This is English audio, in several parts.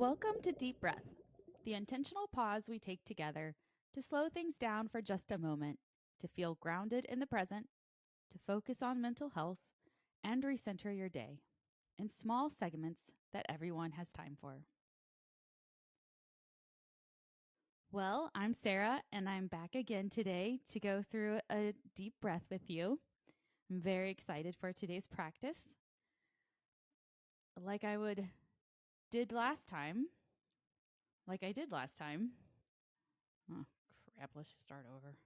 Welcome to Deep Breath, the intentional pause we take together to slow things down for just a moment, to feel grounded in the present, to focus on mental health, and recenter your day in small segments that everyone has time for. Well, I'm Sarah, and I'm back again today to go through a deep breath with you. I'm very excited for today's practice. Like I did last time, like I did last time. Oh, crap, let's just start over.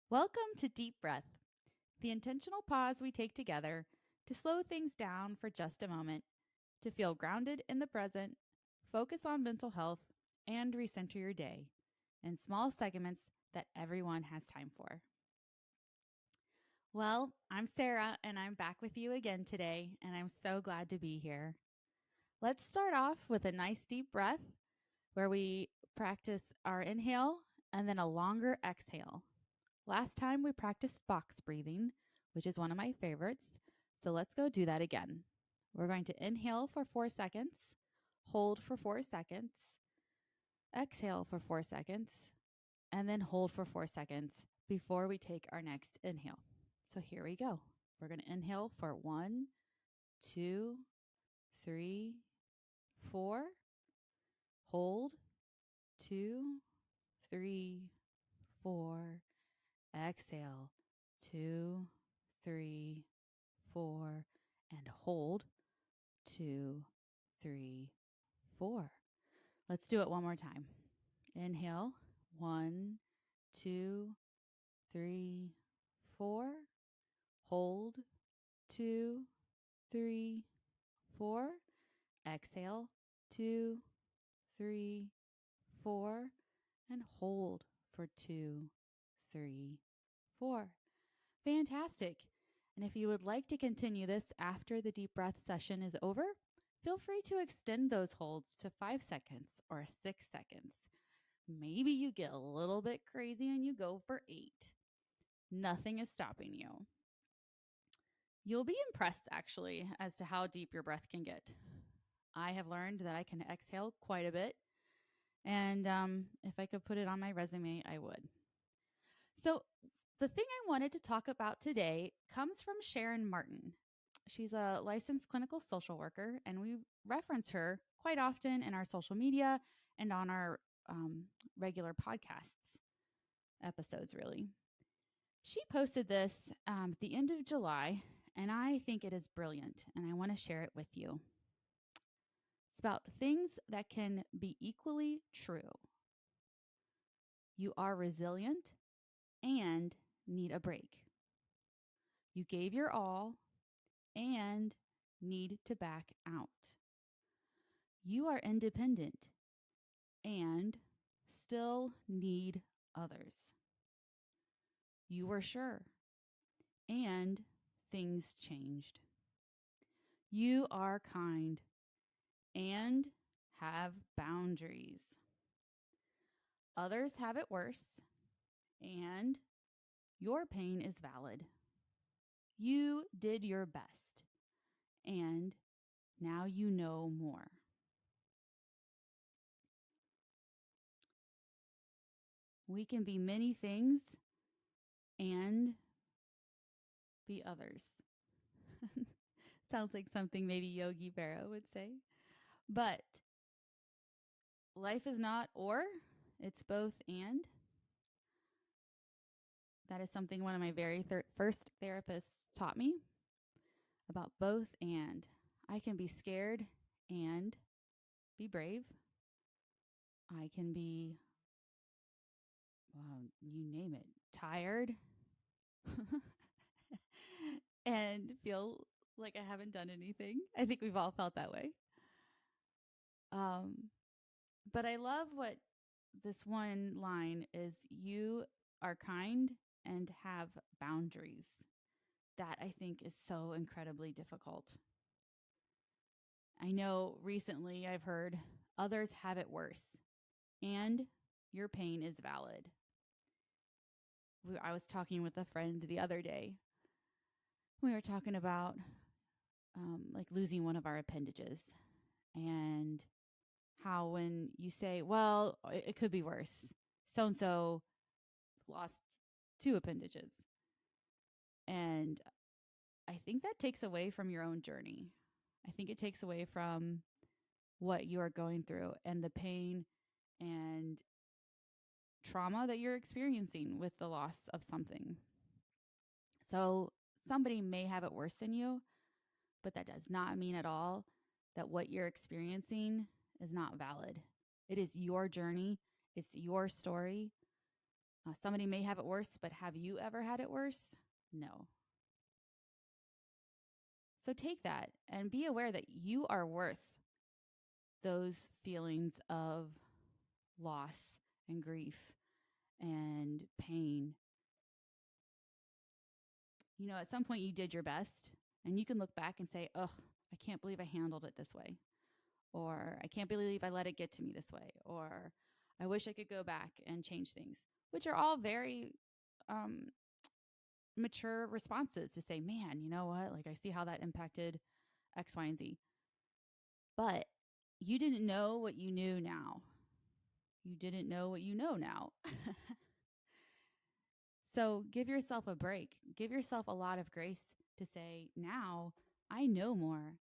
Welcome to Deep Breath, the intentional pause we take together to slow things down for just a moment, to feel grounded in the present, focus on mental health, and recenter your day in small segments that everyone has time for. Well, I'm Sarah, and I'm back with you again today, and I'm so glad to be here. Let's start off with a nice deep breath where we practice our inhale and then a longer exhale. Last time we practiced box breathing, which is one of my favorites. So let's go do that again. We're going to inhale for 4 seconds, hold for 4 seconds, exhale for 4 seconds, and then hold for 4 seconds before we take our next inhale. So here we go. We're going to inhale for 1, 2, 3, 4. Hold 2, 3, 4. Exhale 2, 3, 4, and hold 2, 3, 4. Let's do it one more time. Inhale 1, 2, 3, 4. Hold 2, 3, 4. Exhale 2, 3, 4, and hold for 2, 3, 4. Fantastic. And if you would like to continue this after the deep breath session is over, feel free to extend those holds to 5 seconds or 6 seconds. Maybe you get a little bit crazy and you go for 8. Nothing is stopping you. You'll be impressed, actually, as to how deep your breath can get. I have learned that I can exhale quite a bit, and if I could put it on my resume, I would. So, the thing I wanted to talk about today comes from Sharon Martin. She's a licensed clinical social worker, and we reference her quite often in our social media and on our regular podcasts episodes, really. She posted this at the end of July, and I think it is brilliant, and I want to share it with you. It's about things that can be equally true. You are resilient and need a break. You gave your all and need to back out. You are independent and still need others. You were sure and things changed. You are kind and have boundaries. Others have it worse and your pain is valid. You did your best and now you know more. We can be many things and be others. Sounds like something maybe Yogi Berra would say. But life is not or, it's both and. That is something one of my very first therapists taught me about both and. I can be scared and be brave. I can be, well, you name it, tired and feel like I haven't done anything. I think we've all felt that way. But I love what this one line is: you are kind and have boundaries. That I think is so incredibly difficult. I know recently I've heard others have it worse and your pain is valid. I was talking with a friend the other day We were talking about like losing one of our appendages and how when you say, well, it could be worse. So and so lost two appendages. And I think that takes away from your own journey. I think it takes away from what you are going through and the pain and trauma that you're experiencing with the loss of something. So somebody may have it worse than you, but that does not mean at all that what you're experiencing is not valid. It is your journey, it's your story. Somebody may have it worse, but have you ever had it worse? No. So take that and be aware that you are worth those feelings of loss and grief and pain. You know, at some point you did your best and you can look back and say, oh, I can't believe I handled it this way. Or I can't believe I let it get to me this way. Or I wish I could go back and change things, which are all very um, mature responses to say, man, you know what? Like, I see how that impacted X, Y, and Z. But you didn't know what you knew now. You didn't know what you know now. So give yourself a break. Give yourself a lot of grace to say, now I know more.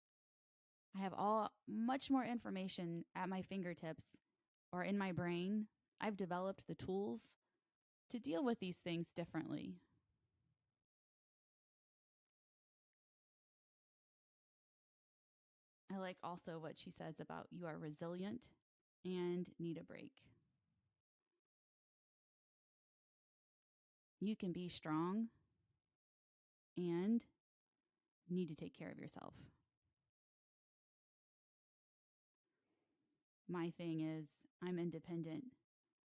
I have all much more information at my fingertips or in my brain. I've developed the tools to deal with these things differently. I like also what she says about you are resilient and need a break. You can be strong and need to take care of yourself. My thing is, I'm independent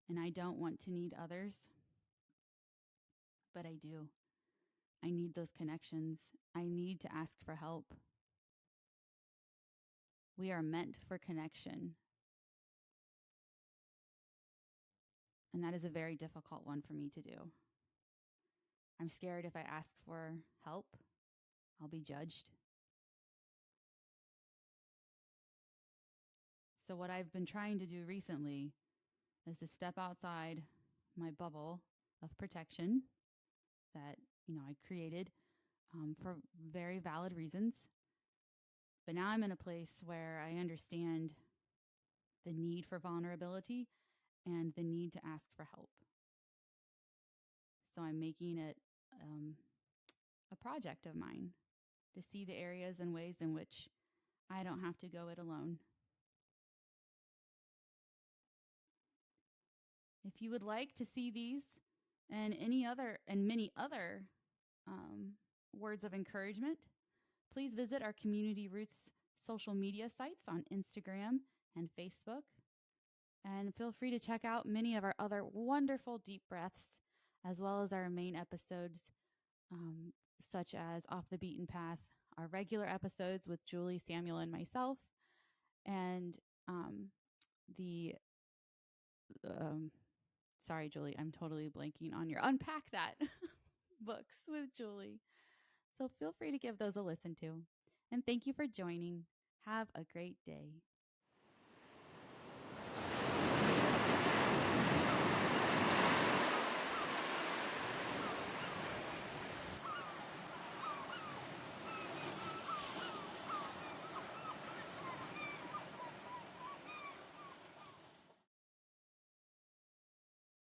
and I don't want to need others, but I do. I need those connections. I need to ask for help. We are meant for connection. And that is a very difficult one for me to do. I'm scared if I ask for help, I'll be judged. So, what I've been trying to do recently is to step outside my bubble of protection that, I created for very valid reasons. But now I'm in a place where I understand the need for vulnerability and the need to ask for help. So I'm making it a project of mine to see the areas and ways in which I don't have to go it alone. If you would like to see these and many other words of encouragement, please visit our Community Roots social media sites on Instagram and Facebook. And feel free to check out many of our other wonderful deep breaths, as well as our main episodes, such as Off the Beaten Path, our regular episodes with Julie, Samuel, and myself, and the sorry, Julie, I'm totally blanking on your Unpack That books with Julie. So feel free to give those a listen to. And thank you for joining. Have a great day.